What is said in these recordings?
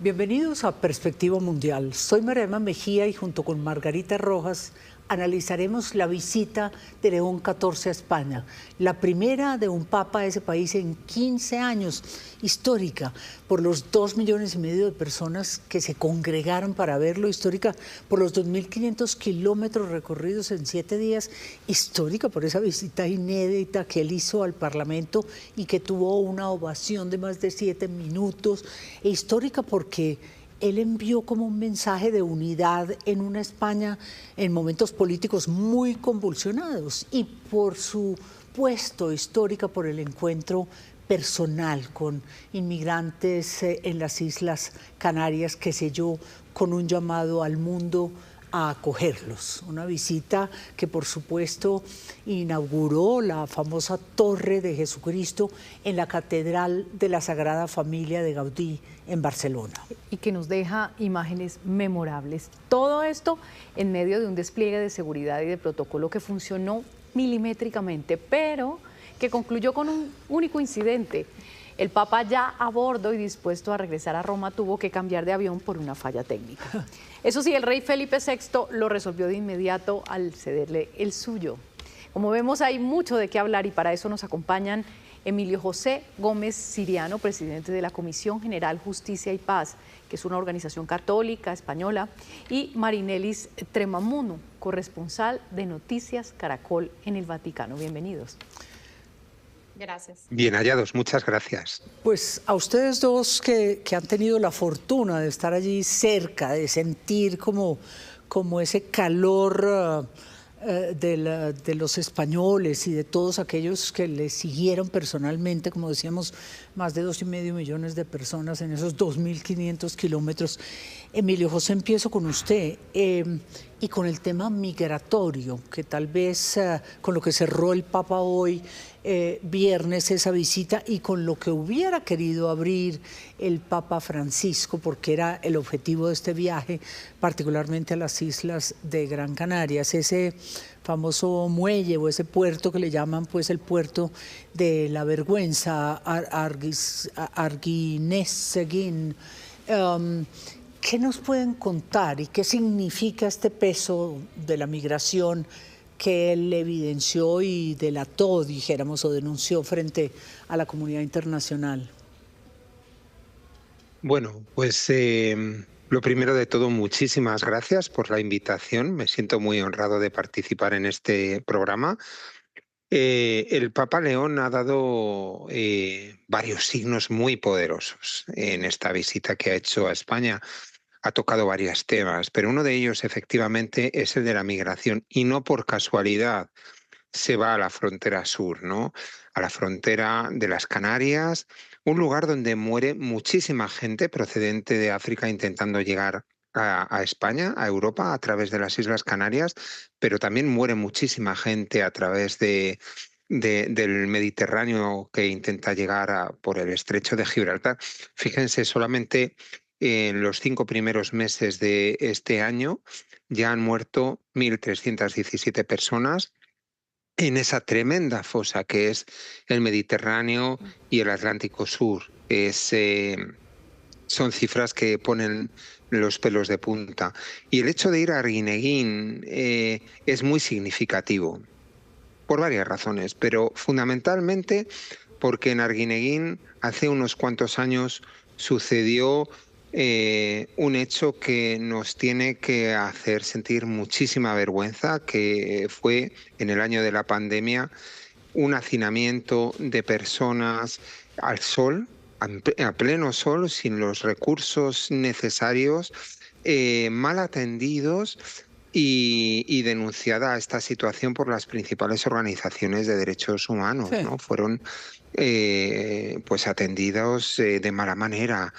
Bienvenidos a Perspectiva Mundial. Soy Mariana Mejía y junto con Margarita Rojas analizaremos la visita de León XIV a España, la primera de un papa a ese país en 15 años, histórica por los 2,5 millones de personas que se congregaron para verlo, histórica por los 2.500 kilómetros recorridos en 7 días, histórica por esa visita inédita que él hizo al Parlamento y que tuvo una ovación de más de 7 minutos, e histórica porque él envió como un mensaje de unidad en una España en momentos políticos muy convulsionados y por su puesto histórica por el encuentro personal con inmigrantes en las Islas Canarias que selló con un llamado al mundo a acogerlos. Una visita que por supuesto inauguró la famosa Torre de Jesucristo en la Catedral de la Sagrada Familia de Gaudí en Barcelona. Y que nos deja imágenes memorables. Todo esto en medio de un despliegue de seguridad y de protocolo que funcionó milimétricamente, pero que concluyó con un único incidente. El Papa, ya a bordo y dispuesto a regresar a Roma, tuvo que cambiar de avión por una falla técnica. Eso sí, el rey Felipe VI lo resolvió de inmediato al cederle el suyo. Como vemos, hay mucho de qué hablar y para eso nos acompañan Emilio José Gómez Siriano, presidente de la Comisión General Justicia y Paz, que es una organización católica española, y Marinelis Tremamuno, corresponsal de Noticias Caracol en el Vaticano. Bienvenidos. Gracias. Bien hallados, muchas gracias. Pues a ustedes dos que han tenido la fortuna de estar allí cerca, de sentir como ese calor de los españoles y de todos aquellos que le siguieron personalmente, como decíamos, más de 2,5 millones de personas en esos 2.500 kilómetros. Emilio José, empiezo con usted y con el tema migratorio, que tal vez con lo que cerró el Papa hoy, viernes, esa visita, y con lo que hubiera querido abrir el Papa Francisco, porque era el objetivo de este viaje, particularmente a las islas de Gran Canaria, ese famoso muelle o ese puerto que le llaman pues el puerto de la vergüenza, Arguineguín. ¿Qué nos pueden contar y qué significa este peso de la migración que él evidenció y delató, dijéramos, o denunció frente a la comunidad internacional? Bueno, pues lo primero de todo, muchísimas gracias por la invitación. Me siento muy honrado de participar en este programa. El Papa León ha dado varios signos muy poderosos en esta visita que ha hecho a España. Ha tocado varios temas, pero uno de ellos efectivamente es el de la migración y no por casualidad se va a la frontera sur, ¿no? A la frontera de las Canarias, un lugar donde muere muchísima gente procedente de África intentando llegar a España, a Europa, a través de las Islas Canarias, pero también muere muchísima gente a través del Mediterráneo que intenta llegar por el estrecho de Gibraltar. Fíjense, solamente en los 5 primeros meses de este año ya han muerto 1.317 personas en esa tremenda fosa que es el Mediterráneo y el Atlántico Sur. Son cifras que ponen los pelos de punta. Y el hecho de ir a Arguineguín es muy significativo, por varias razones, pero fundamentalmente porque en Arguineguín hace unos cuantos años sucedió un hecho que nos tiene que hacer sentir muchísima vergüenza, que fue en el año de la pandemia un hacinamiento de personas al sol, a pleno sol, sin los recursos necesarios, mal atendidos y denunciada esta situación por las principales organizaciones de derechos humanos, Sí. ¿no? Fueron pues atendidos de mala manera.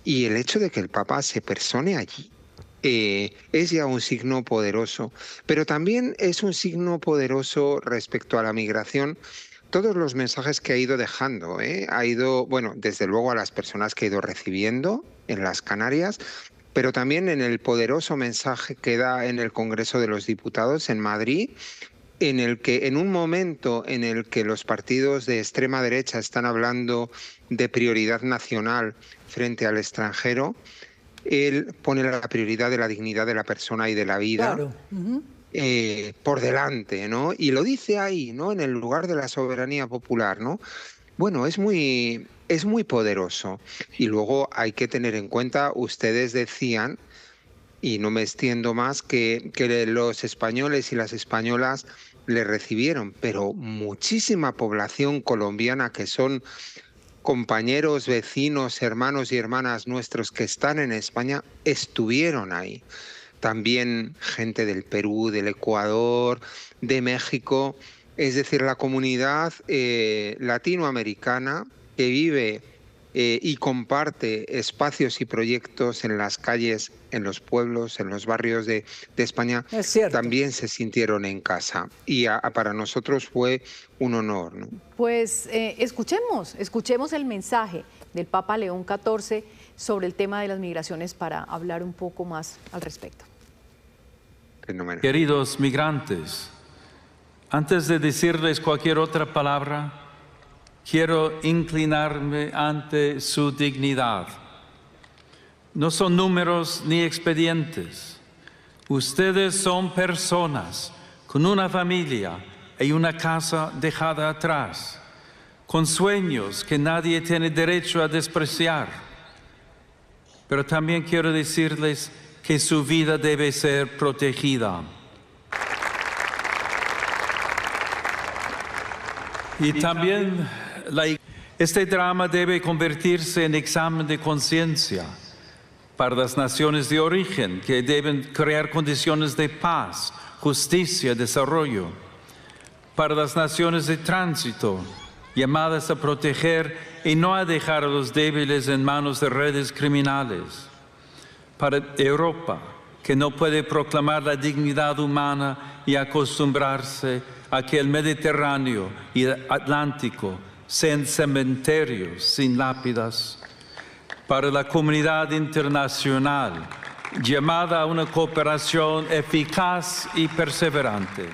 Y el hecho de que el Papa se persone allí es ya un signo poderoso, pero también es un signo poderoso respecto a la migración. Todos los mensajes que ha ido dejando, ha ido, bueno, desde luego a las personas que ha ido recibiendo en las Canarias, pero también en el poderoso mensaje que da en el Congreso de los Diputados en Madrid, en el que en un momento en el que los partidos de extrema derecha están hablando de prioridad nacional frente al extranjero, él pone la prioridad de la dignidad de la persona y de la vida. Claro. Por delante, ¿no? Y lo dice ahí, ¿no? En el lugar de la soberanía popular, ¿no? Bueno, es muy poderoso. Y luego hay que tener en cuenta, ustedes decían, y no me extiendo más, que los españoles y las españolas le recibieron, pero muchísima población colombiana que son compañeros, vecinos, hermanos y hermanas nuestros que están en España, estuvieron ahí. También gente del Perú, del Ecuador, de México, es decir, la comunidad latinoamericana que vive y comparte espacios y proyectos en las calles, en los pueblos, en los barrios de España, también se sintieron en casa. Y para nosotros fue un honor, ¿no? Pues escuchemos el mensaje del Papa León XIV sobre el tema de las migraciones para hablar un poco más al respecto. Fenomenal. Queridos migrantes, antes de decirles cualquier otra palabra, quiero inclinarme ante su dignidad. No son números ni expedientes. Ustedes son personas con una familia y una casa dejada atrás, con sueños que nadie tiene derecho a despreciar. Pero también quiero decirles que su vida debe ser protegida. Y también este drama debe convertirse en examen de conciencia para las naciones de origen, que deben crear condiciones de paz, justicia y desarrollo. Para las naciones de tránsito, llamadas a proteger y no a dejar a los débiles en manos de redes criminales. Para Europa, que no puede proclamar la dignidad humana y acostumbrarse a que el Mediterráneo y el Atlántico sean cementerios sin lápidas. Para la comunidad internacional, llamada a una cooperación eficaz y perseverante.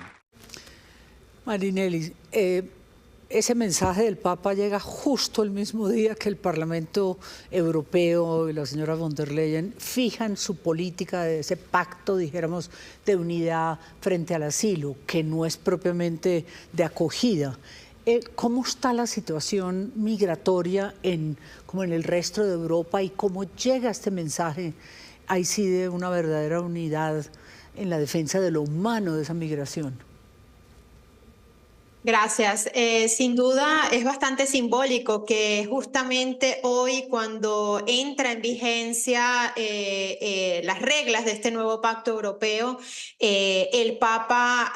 Marinelli, ese mensaje del Papa llega justo el mismo día que el Parlamento Europeo y la señora von der Leyen fijan su política de ese pacto, dijéramos, de unidad frente al asilo, que no es propiamente de acogida. ¿Cómo está la situación migratoria como en el resto de Europa y cómo llega este mensaje ahí sí de una verdadera unidad en la defensa de lo humano de esa migración? Gracias. Sin duda es bastante simbólico que justamente hoy, cuando entra en vigencia las reglas de este nuevo pacto europeo, el Papa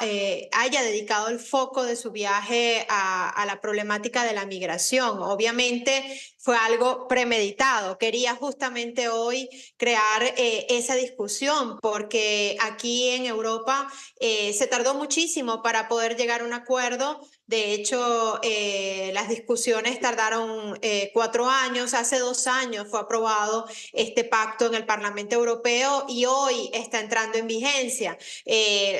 haya dedicado el foco de su viaje a la problemática de la migración. Obviamente fue algo premeditado. Quería justamente hoy crear esa discusión porque aquí en Europa se tardó muchísimo para poder llegar a un acuerdo. De hecho, las discusiones tardaron 4 años. Hace 2 años fue aprobado este pacto en el Parlamento Europeo y hoy está entrando en vigencia.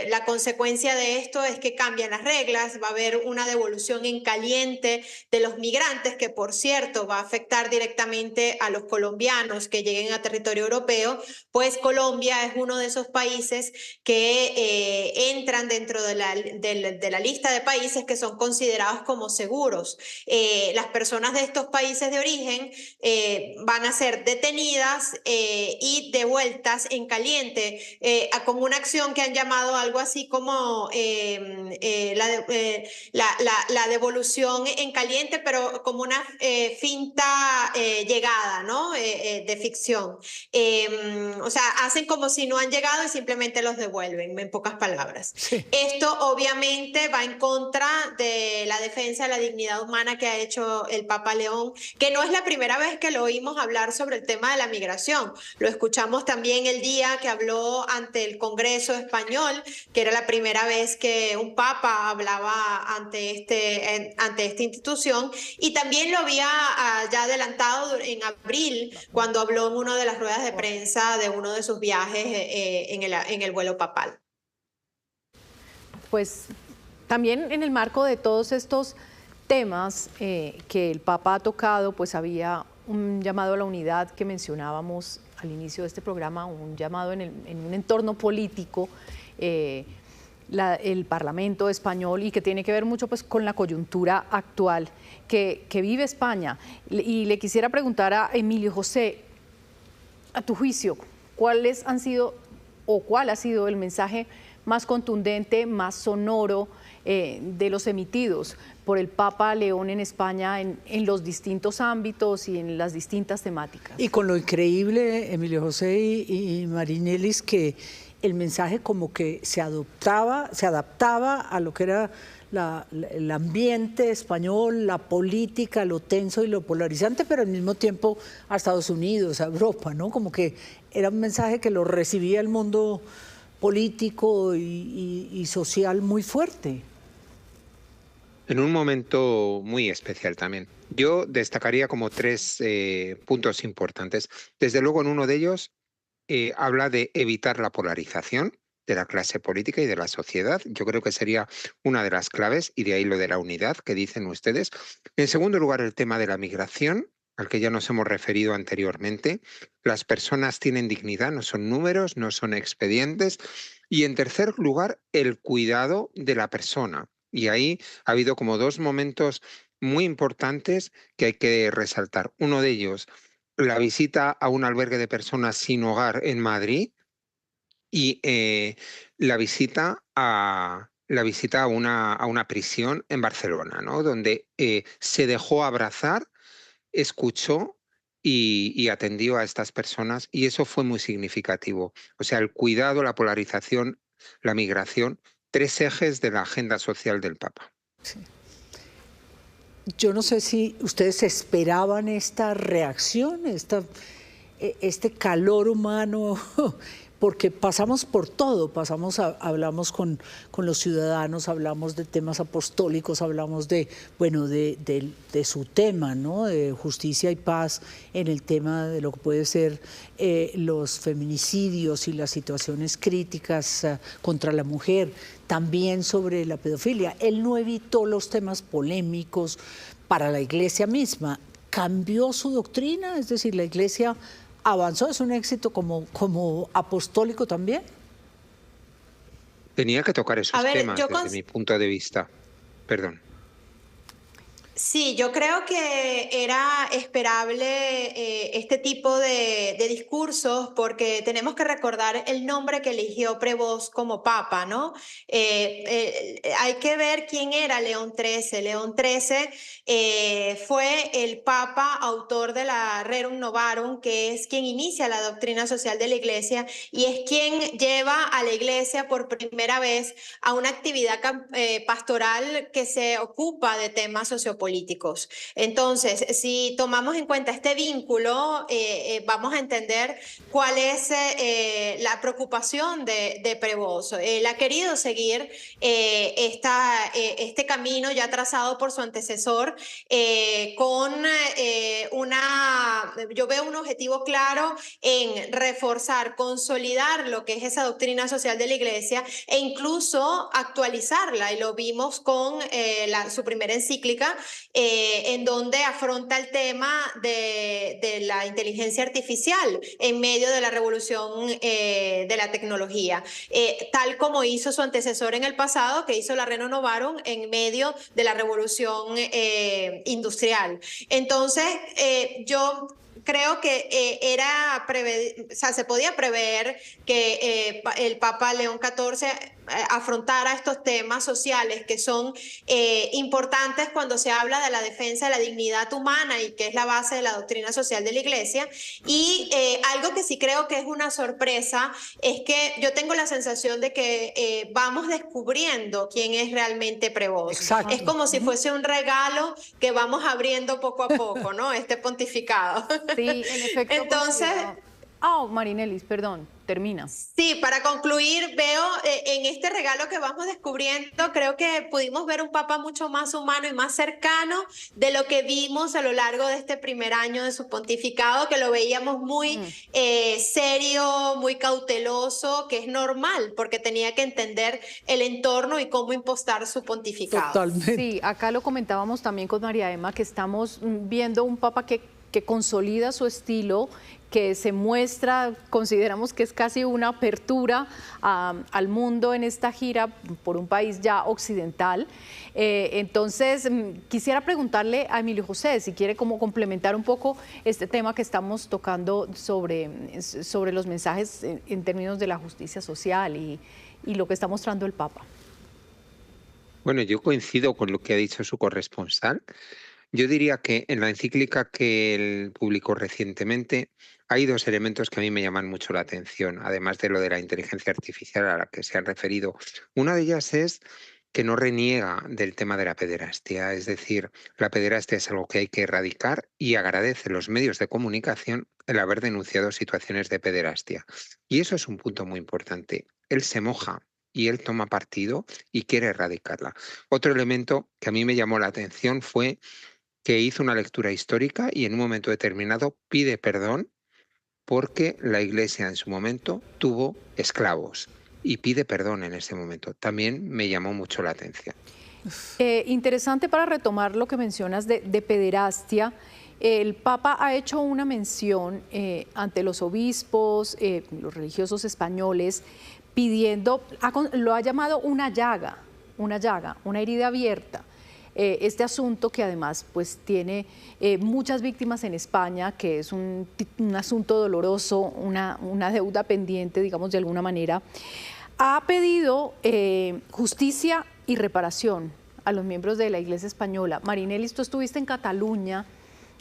La consecuencia de esto es que cambian las reglas, va a haber una devolución en caliente de los migrantes, que por cierto va a afectar directamente a los colombianos que lleguen a territorio europeo, pues Colombia es uno de esos países que entran dentro de la lista de países que son considerados como seguros. Las personas de estos países de origen van a ser detenidas y devueltas en caliente con una acción que han llamado algo así como la devolución en caliente, pero como una finta llegada, ¿no? De ficción. O sea, hacen como si no han llegado y simplemente los devuelven, en pocas palabras. Sí. Esto obviamente va en contra de la defensa de la dignidad humana que ha hecho el Papa León, que no es la primera vez que lo oímos hablar sobre el tema de la migración. Lo escuchamos también el día que habló ante el Congreso español, que era la primera vez que un Papa hablaba ante esta institución, y también lo había ya adelantado en abril cuando habló en una de las ruedas de prensa de uno de sus viajes en el vuelo papal. Pues también en el marco de todos estos temas que el Papa ha tocado, pues había un llamado a la unidad que mencionábamos al inicio de este programa, un llamado en un entorno político, el Parlamento español, y que tiene que ver mucho pues con la coyuntura actual que vive España. Y le quisiera preguntar a Emilio José, a tu juicio, ¿cuáles han sido o cuál ha sido el mensaje más contundente, más sonoro de los emitidos por el Papa León en España en los distintos ámbitos y en las distintas temáticas? Y con lo increíble, Emilio José y Marinelis, que el mensaje como que se adaptaba a lo que era el ambiente español, la política, lo tenso y lo polarizante, pero al mismo tiempo a Estados Unidos, a Europa, ¿no? Como que era un mensaje que lo recibía el mundo político y social muy fuerte. En un momento muy especial también. Yo destacaría como 3 puntos importantes. Desde luego, en uno de ellos habla de evitar la polarización de la clase política y de la sociedad. Yo creo que sería una de las claves, y de ahí lo de la unidad que dicen ustedes. En segundo lugar, el tema de la migración, al que ya nos hemos referido anteriormente. Las personas tienen dignidad, no son números, no son expedientes. Y en tercer lugar, el cuidado de la persona. Y ahí ha habido como 2 momentos muy importantes que hay que resaltar. Uno de ellos, la visita a un albergue de personas sin hogar en Madrid, y la visita a una prisión en Barcelona, ¿no? Donde se dejó abrazar, escuchó y atendió a estas personas, y eso fue muy significativo. O sea, el cuidado, la polarización, la migración, 3 ejes de la agenda social del Papa. Sí. Yo no sé si ustedes esperaban esta reacción, este calor humano, porque pasamos por todo, hablamos con los ciudadanos, hablamos de temas apostólicos, hablamos de su tema, ¿no? De justicia y paz, en el tema de lo que puede ser los feminicidios y las situaciones críticas contra la mujer, también sobre la pedofilia. Él no evitó los temas polémicos para la Iglesia misma. ¿Cambió su doctrina? Es decir, la Iglesia avanzó, es un éxito como apostólico también. Tenía que tocar esos temas desde mi punto de vista. Perdón. Sí, yo creo que era esperable este tipo de discursos, porque tenemos que recordar el nombre que eligió Prevost como papa, ¿no? Hay que ver quién era León XIII. León XIII fue el papa autor de la Rerum Novarum, que es quien inicia la doctrina social de la Iglesia y es quien lleva a la Iglesia por primera vez a una actividad pastoral que se ocupa de temas sociopolíticos. Entonces, si tomamos en cuenta este vínculo, vamos a entender cuál es la preocupación de Prevost. Él ha querido seguir este camino ya trazado por su antecesor yo veo un objetivo claro en reforzar, consolidar lo que es esa doctrina social de la Iglesia e incluso actualizarla, y lo vimos con su primera encíclica, en donde afronta el tema de la inteligencia artificial en medio de la revolución de la tecnología, tal como hizo su antecesor en el pasado, que hizo la Rerum Novarum en medio de la revolución industrial. Entonces, yo creo que se podía prever que el Papa León XIV afrontara estos temas sociales que son importantes cuando se habla de la defensa de la dignidad humana, y que es la base de la doctrina social de la Iglesia. Y algo que sí creo que es una sorpresa es que yo tengo la sensación de que vamos descubriendo quién es realmente Prevost. Exacto. Es como si fuese un regalo que vamos abriendo poco a poco, ¿no? Este pontificado. Sí, en efecto. Entonces... Marinelis, perdón, termina. Sí, para concluir, veo en este regalo que vamos descubriendo, creo que pudimos ver un papa mucho más humano y más cercano de lo que vimos a lo largo de este primer año de su pontificado, que lo veíamos muy serio, muy cauteloso, que es normal, porque tenía que entender el entorno y cómo impostar su pontificado. Totalmente. Sí, acá lo comentábamos también con María Emma, que estamos viendo un papa que que consolida su estilo, que se muestra, consideramos que es casi una apertura al mundo en esta gira por un país ya occidental. Entonces, quisiera preguntarle a Emilio José si quiere como complementar un poco este tema que estamos tocando sobre los mensajes en términos de la justicia social y lo que está mostrando el Papa. Bueno, yo coincido con lo que ha dicho su corresponsal. Yo diría que en la encíclica que él publicó recientemente hay dos elementos que a mí me llaman mucho la atención, además de lo de la inteligencia artificial a la que se han referido. Una de ellas es que no reniega del tema de la pederastia, es decir, la pederastia es algo que hay que erradicar y agradece los medios de comunicación el haber denunciado situaciones de pederastia. Y eso es un punto muy importante. Él se moja y él toma partido y quiere erradicarla. Otro elemento que a mí me llamó la atención fue que hizo una lectura histórica y en un momento determinado pide perdón porque la Iglesia en su momento tuvo esclavos y pide perdón en ese momento. También me llamó mucho la atención. Interesante para retomar lo que mencionas de pederastia. El Papa ha hecho una mención ante los obispos, los religiosos españoles, pidiendo, lo ha llamado una llaga, una herida abierta. Este asunto que además pues tiene muchas víctimas en España, que es un asunto doloroso, una deuda pendiente, digamos de alguna manera, ha pedido justicia y reparación a los miembros de la Iglesia Española. Marinelis, tú estuviste en Cataluña,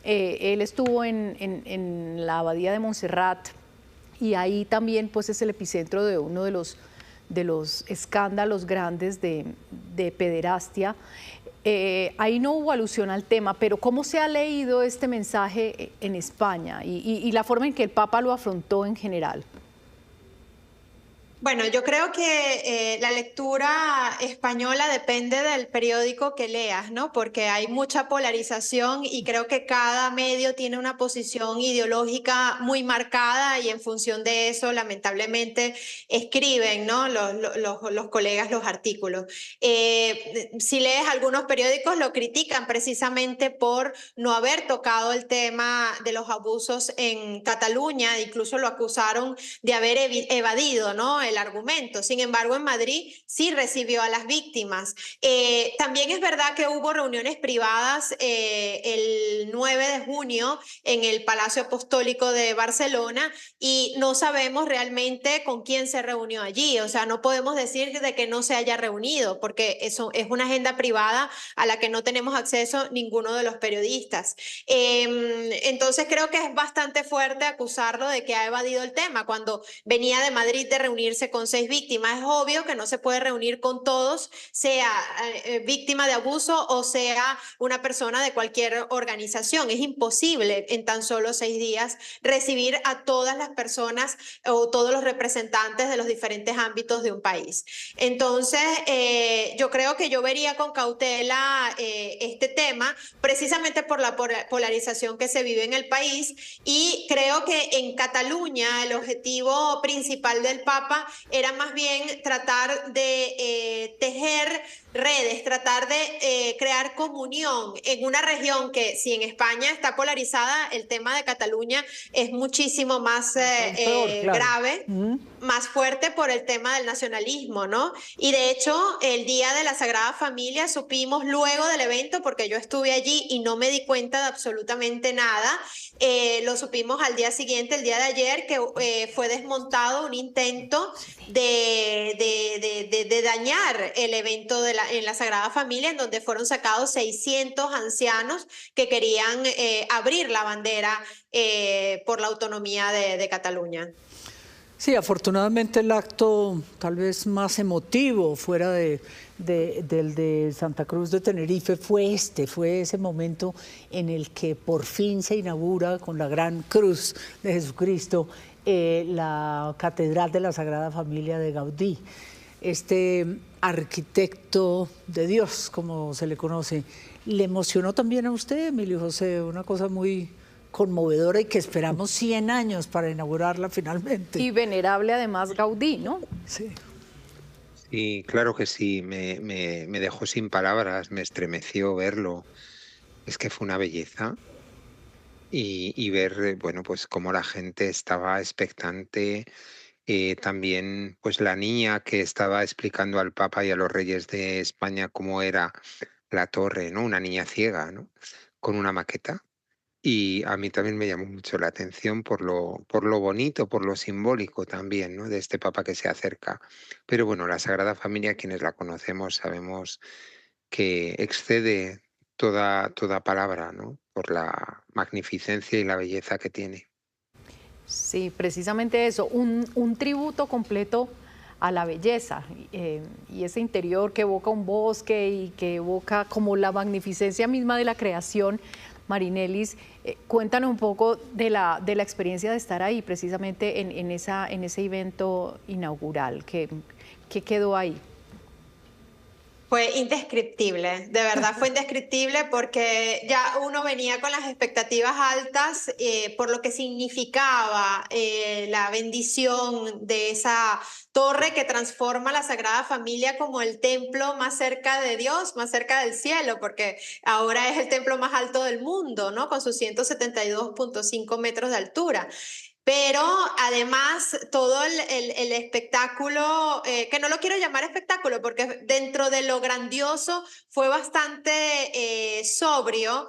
él estuvo en la Abadía de Montserrat y ahí también pues es el epicentro de uno de los escándalos grandes de pederastia. Ahí no hubo alusión al tema, pero ¿cómo se ha leído este mensaje en España y la forma en que el Papa lo afrontó en general? Bueno, yo creo que la lectura española depende del periódico que leas, ¿no? Porque hay mucha polarización y creo que cada medio tiene una posición ideológica muy marcada y en función de eso, lamentablemente, escriben, ¿no? Los colegas los artículos. Si lees algunos periódicos, lo critican precisamente por no haber tocado el tema de los abusos en Cataluña, incluso lo acusaron de haber evadido, ¿no? El argumento. Sin embargo, en Madrid sí recibió a las víctimas. También es verdad que hubo reuniones privadas el 9 de junio en el Palacio Apostólico de Barcelona y no sabemos realmente con quién se reunió allí. O sea, no podemos decir de que no se haya reunido porque eso es una agenda privada a la que no tenemos acceso ninguno de los periodistas. Entonces creo que es bastante fuerte acusarlo de que ha evadido el tema cuando venía de Madrid de reunirse con 6 víctimas. Es obvio que no se puede reunir con todos, sea víctima de abuso o sea una persona de cualquier organización. Es imposible en tan solo 6 días recibir a todas las personas o todos los representantes de los diferentes ámbitos de un país. Entonces, yo creo que yo vería con cautela este tema, precisamente por la polarización que se vive en el país, y creo que en Cataluña el objetivo principal del Papa era más bien tratar de tejer redes, tratar de crear comunión en una región que, si en España está polarizada, el tema de Cataluña es muchísimo más grave, más fuerte por el tema del nacionalismo, ¿no? Y de hecho, el día de la Sagrada Familia supimos luego del evento, porque yo estuve allí y no me di cuenta de absolutamente nada, lo supimos al día siguiente, el día de ayer, que fue desmontado un intento de dañar el evento en la Sagrada Familia, en donde fueron sacados 600 ancianos que querían abrir la bandera por la autonomía de Cataluña. Sí, afortunadamente el acto tal vez más emotivo fuera del de Santa Cruz de Tenerife fue ese momento en el que por fin se inaugura con la gran cruz de Jesucristo la Catedral de la Sagrada Familia de Gaudí. Este arquitecto de Dios, como se le conoce, ¿le emocionó también a usted, Emilio José? Una cosa muy conmovedora y que esperamos 100 años para inaugurarla finalmente. Y venerable además Gaudí, ¿no? Sí. Sí, claro que sí, me dejó sin palabras, me estremeció verlo. Es que fue una belleza. y ver, bueno, pues cómo la gente estaba expectante. También, pues la niña que estaba explicando al Papa y a los reyes de España cómo era la torre, ¿no? Una niña ciega, ¿no? Con una maqueta. Y a mí también me llamó mucho la atención por lo bonito, por lo simbólico también, ¿no? De este Papa que se acerca. Pero bueno, la Sagrada Familia, quienes la conocemos, sabemos que excede toda palabra, ¿no? Por la magnificencia y la belleza que tiene. Sí, precisamente eso, un tributo completo a la belleza y ese interior que evoca un bosque y que evoca como la magnificencia misma de la creación. Marinelis, cuéntanos un poco de la experiencia de estar ahí precisamente en ese evento inaugural. ¿Qué quedó ahí? Fue indescriptible, de verdad fue indescriptible porque ya uno venía con las expectativas altas por lo que significaba la bendición de esa torre que transforma la Sagrada Familia como el templo más cerca de Dios, más cerca del cielo, porque ahora es el templo más alto del mundo, ¿no? Con sus 172.5 metros de altura. Pero además todo el espectáculo, que no lo quiero llamar espectáculo porque dentro de lo grandioso fue bastante sobrio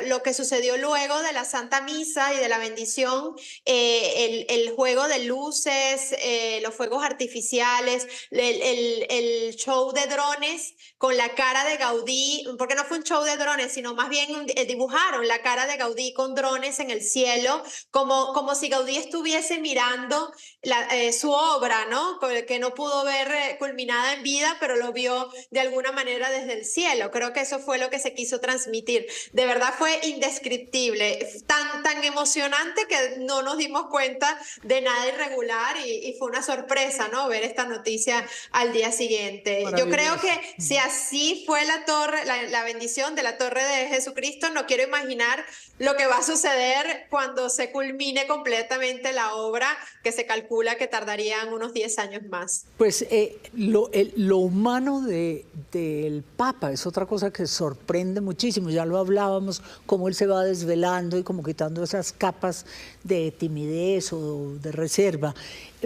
lo que sucedió luego de la Santa Misa y de la bendición, el juego de luces, los fuegos artificiales, el show de drones con la cara de Gaudí, porque no fue un show de drones, sino más bien dibujaron la cara de Gaudí con drones en el cielo, como si Gaudí estuviese mirando su obra, ¿no? Que no pudo ver culminada en vida, pero lo vio de alguna manera desde el cielo. Creo que eso fue lo que se quiso transmitir. De verdad fue indescriptible, tan emocionante que no nos dimos cuenta de nada irregular y fue una sorpresa, ¿no? Ver esta noticia al día siguiente. Yo creo que si así fue la torre, la bendición de la torre de Jesucristo, no quiero imaginar lo que va a suceder cuando se culmine completamente la obra, que se calcula que tardarían unos 10 años más. Pues lo humano del Papa es otra cosa que sorprende muchísimo. Ya lo hablábamos, cómo él se va desvelando y como quitando esas capas de timidez o de reserva.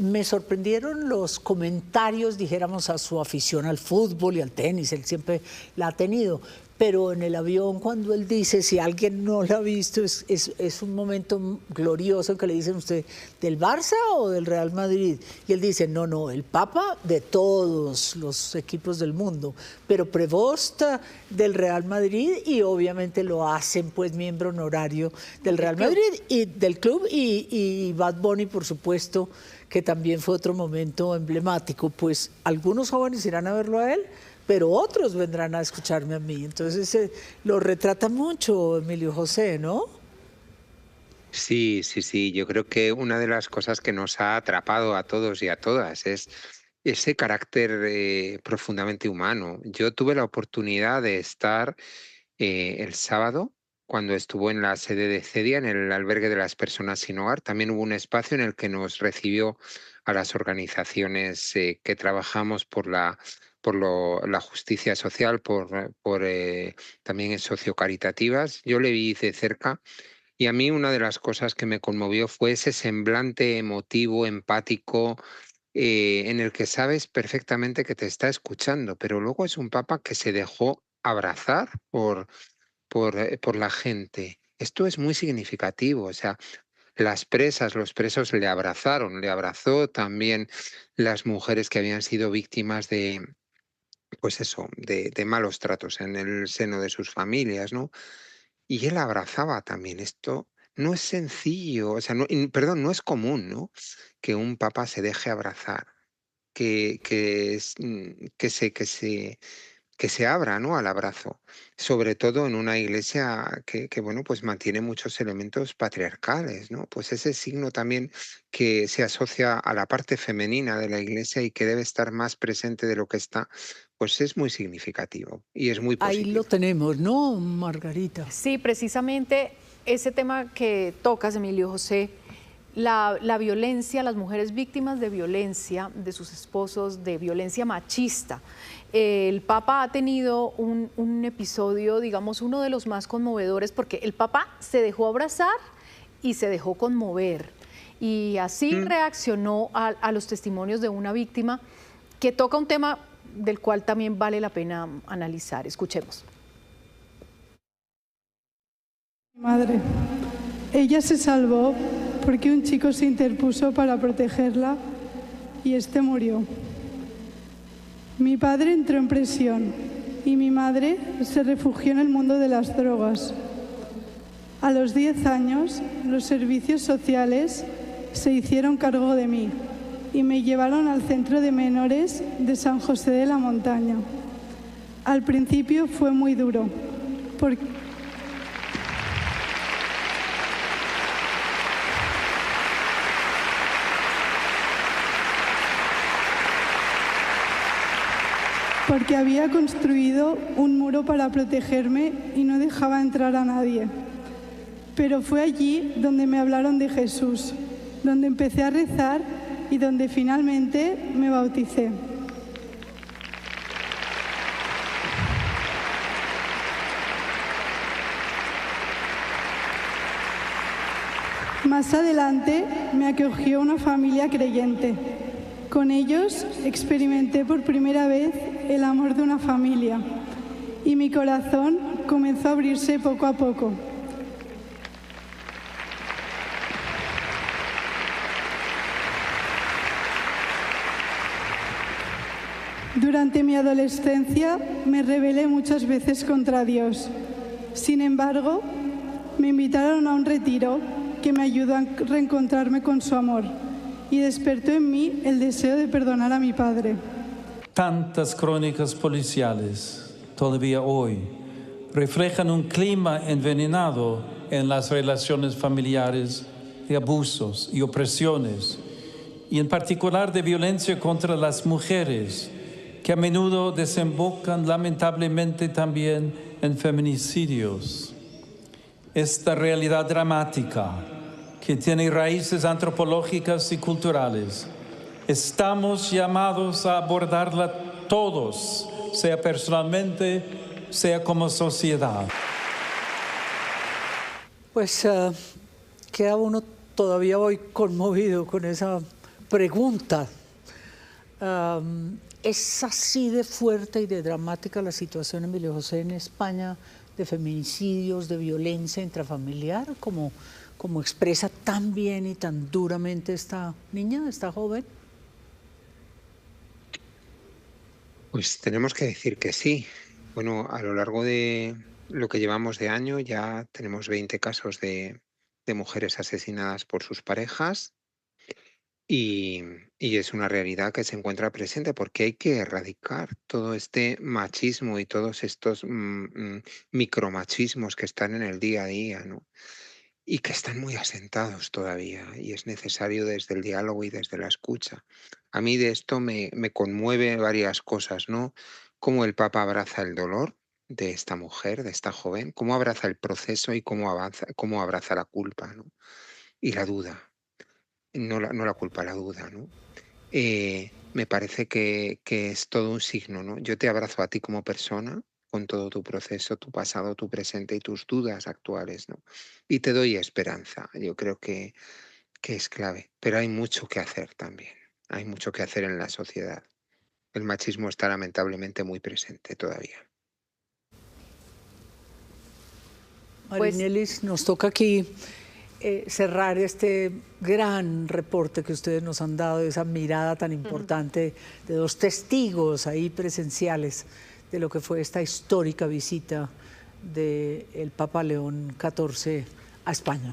Me sorprendieron los comentarios, dijéramos, a su afición al fútbol y al tenis. Él siempre la ha tenido. Pero en el avión, cuando él dice, si alguien no lo ha visto, es un momento glorioso que le dicen usted, ¿del Barça o del Real Madrid? Y él dice, no, el Papa de todos los equipos del mundo, pero prevosta del Real Madrid y obviamente lo hacen pues miembro honorario del Real Madrid y del club y Bad Bunny, por supuesto, que también fue otro momento emblemático. Pues algunos jóvenes irán a verlo a él, pero otros vendrán a escucharme a mí. Entonces lo retrata mucho Emilio José, ¿no? Sí, sí, sí. Yo creo que una de las cosas que nos ha atrapado a todos y a todas es ese carácter profundamente humano. Yo tuve la oportunidad de estar el sábado cuando estuvo en la sede de CEDIA, en el albergue de las personas sin hogar. También hubo un espacio en el que nos recibió a las organizaciones que trabajamos por la justicia social, también sociocaritativas. Yo le vi de cerca y a mí una de las cosas que me conmovió fue ese semblante emotivo, empático, en el que sabes perfectamente que te está escuchando, pero luego es un papa que se dejó abrazar por la gente. Esto es muy significativo, o sea, las presas, los presos le abrazaron, le abrazó también las mujeres que habían sido víctimas pues eso, de malos tratos en el seno de sus familias, ¿no? Y él abrazaba también. Esto no es sencillo, o sea, perdón, no es común, ¿no? Que un papa se deje abrazar, que se abra, ¿no? Al abrazo, sobre todo en una iglesia bueno, pues mantiene muchos elementos patriarcales, ¿no? Pues ese signo también que se asocia a la parte femenina de la iglesia y que debe estar más presente de lo que está, pues es muy significativo y es muy Ahí lo positivo. tenemos, ¿no, Margarita? Sí, precisamente ese tema que tocas, Emilio José, la violencia, las mujeres víctimas de violencia de sus esposos, de violencia machista. El Papa ha tenido un episodio, digamos, uno de los más conmovedores, porque el Papa se dejó abrazar y se dejó conmover. Y así reaccionó a los testimonios de una víctima que toca un tema del cual también vale la pena analizar. Escuchemos. Madre, ella se salvó porque un chico se interpuso para protegerla y este murió. Mi padre entró en prisión y mi madre se refugió en el mundo de las drogas. A los 10 años, los servicios sociales se hicieron cargo de mí y me llevaron al centro de menores de San José de la Montaña. Al principio fue muy duro, porque había construido un muro para protegerme y no dejaba entrar a nadie. Pero fue allí donde me hablaron de Jesús, donde empecé a rezar y donde finalmente me bauticé. Más adelante me acogió una familia creyente. Con ellos experimenté por primera vez el amor de una familia y mi corazón comenzó a abrirse poco a poco. Durante mi adolescencia me rebelé muchas veces contra Dios. Sin embargo, me invitaron a un retiro que me ayudó a reencontrarme con su amor y despertó en mí el deseo de perdonar a mi padre. Tantas crónicas policiales todavía hoy reflejan un clima envenenado en las relaciones familiares de abusos y opresiones, y en particular de violencia contra las mujeres, que a menudo desembocan lamentablemente también en feminicidios. Esta realidad dramática, que tiene raíces antropológicas y culturales, estamos llamados a abordarla todos, sea personalmente, sea como sociedad. Pues queda uno todavía hoy conmovido con esa pregunta. ¿Es así de fuerte y de dramática la situación, Emilio José, en España, de feminicidios, de violencia intrafamiliar, como expresa tan bien y tan duramente esta niña, esta joven? Pues tenemos que decir que sí. Bueno, a lo largo de lo que llevamos de año ya tenemos 20 casos de mujeres asesinadas por sus parejas. Y es una realidad que se encuentra presente porque hay que erradicar todo este machismo y todos estos micromachismos que están en el día a día, ¿no? Y que están muy asentados todavía, y es necesario desde el diálogo y desde la escucha. A mí de esto me conmueve varias cosas, ¿no? Cómo el Papa abraza el dolor de esta mujer, de esta joven, cómo abraza el proceso y cómo abraza la culpa, ¿no? Y la duda. No la culpa, la duda, ¿no? Me parece que es todo un signo, ¿no? Yo te abrazo a ti como persona, con todo tu proceso, tu pasado, tu presente y tus dudas actuales, ¿no? Y te doy esperanza. Yo creo que es clave. Pero hay mucho que hacer también. Hay mucho que hacer en la sociedad. El machismo está lamentablemente muy presente todavía. Marinelis, nos toca aquí cerrar este gran reporte que ustedes nos han dado, esa mirada tan importante de dos testigos ahí presenciales de lo que fue esta histórica visita del Papa León XIV a España.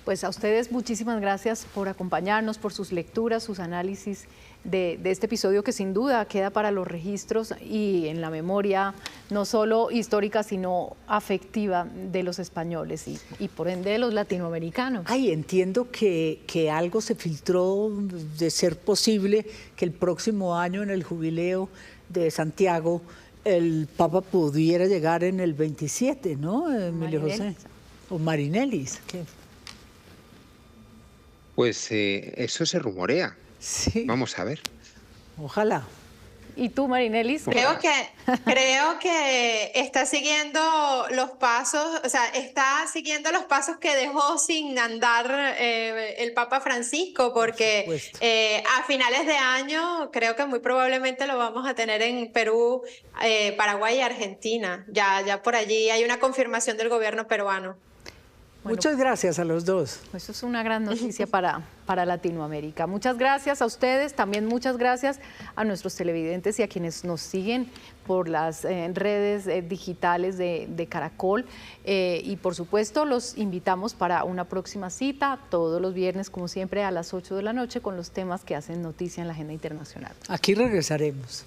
Pues a ustedes muchísimas gracias por acompañarnos, por sus lecturas, sus análisis de este episodio que sin duda queda para los registros y en la memoria no solo histórica sino afectiva de los españoles y por ende de los latinoamericanos. Ay, entiendo que algo se filtró de ser posible que el próximo año en el jubileo de Santiago el Papa pudiera llegar en el 27, ¿no, Emilio José? O Marinelis, ¿qué? Pues eso se rumorea. Sí. Vamos a ver. Ojalá. ¿Y tú, Marinelis? Creo que está siguiendo los pasos, o sea, está siguiendo los pasos que dejó sin andar el Papa Francisco, porque a finales de año creo que muy probablemente lo vamos a tener en Perú, Paraguay y Argentina. Ya por allí hay una confirmación del gobierno peruano. Bueno, muchas gracias a los dos. Eso es una gran noticia para Latinoamérica. Muchas gracias a ustedes, también muchas gracias a nuestros televidentes y a quienes nos siguen por las redes digitales de Caracol. Y por supuesto los invitamos para una próxima cita, todos los viernes, como siempre, a las 8 de la noche, con los temas que hacen noticia en la agenda internacional. Aquí regresaremos.